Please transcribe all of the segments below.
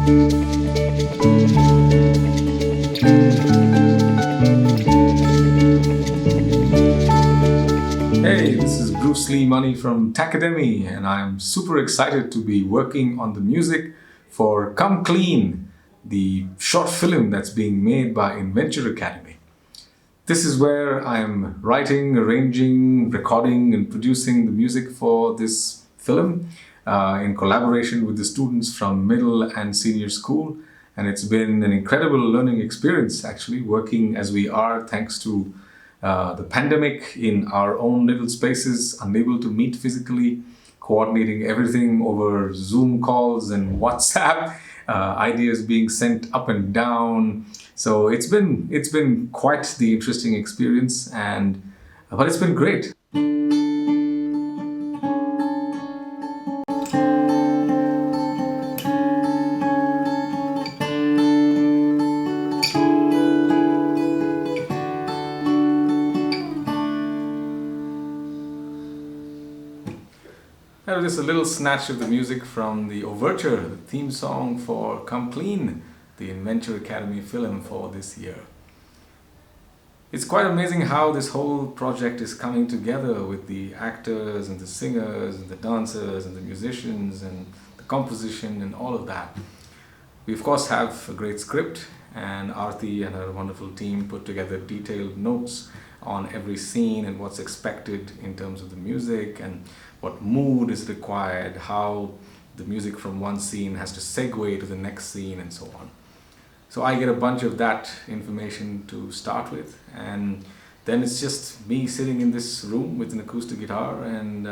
Hey, this is Bruce Lee Money from Taaqedemy, and I'm super excited to be working on the music for Come Clean, the short film that's being made by Inventure Academy. This is where I'm writing, arranging, recording, and producing the music for this film in collaboration with the students from middle and senior school. And it's been an incredible learning experience, actually, working as we are thanks to the pandemic in our own little spaces, unable to meet physically, coordinating everything over Zoom calls and WhatsApp, ideas being sent up and down. So it's been quite the interesting experience, but it's been great. That was just a little snatch of the music from the Overture, the theme song for Come Clean, the Inventure Academy film for this year. It's quite amazing how this whole project is coming together with the actors and the singers and the dancers and the musicians and the composition and all of that. We of course have a great script, and Aarti and her wonderful team put together detailed notes on every scene and what's expected in terms of the music and what mood is required, how the music from one scene has to segue to the next scene, and so on. So I get a bunch of that information to start with, and then it's just me sitting in this room with an acoustic guitar and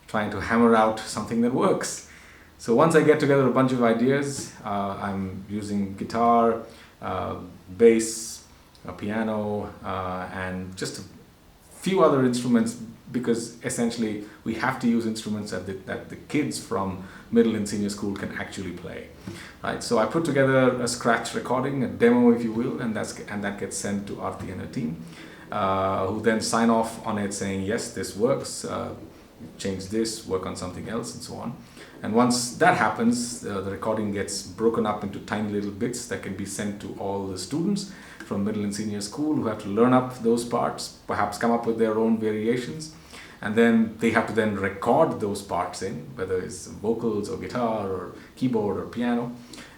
trying to hammer out something that works. So once I get together a bunch of ideas, I'm using guitar, bass, a piano, and just a few other instruments, because essentially we have to use instruments that the kids from middle and senior school can actually play, right? So I put together a scratch recording, a demo if you will, and that gets sent to Aarti and her team, who then sign off on it saying, yes, this works, change this, work on something else, and so on. And once that happens, the recording gets broken up into tiny little bits that can be sent to all the students from middle and senior school, who have to learn up those parts, perhaps come up with their own variations, and then they have to then record those parts in, whether it's vocals or guitar or keyboard or piano,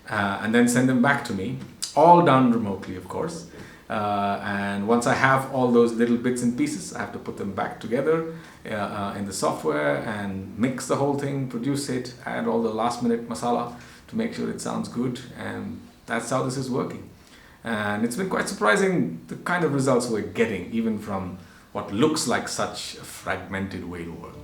and then send them back to me, all done remotely of course. And once I have all those little bits and pieces, I have to put them back together in the software and mix the whole thing, produce it, add all the last minute masala to make sure it sounds good, and that's how this is working. And it's been quite surprising the kind of results we're getting, even from what looks like such a fragmented way to work.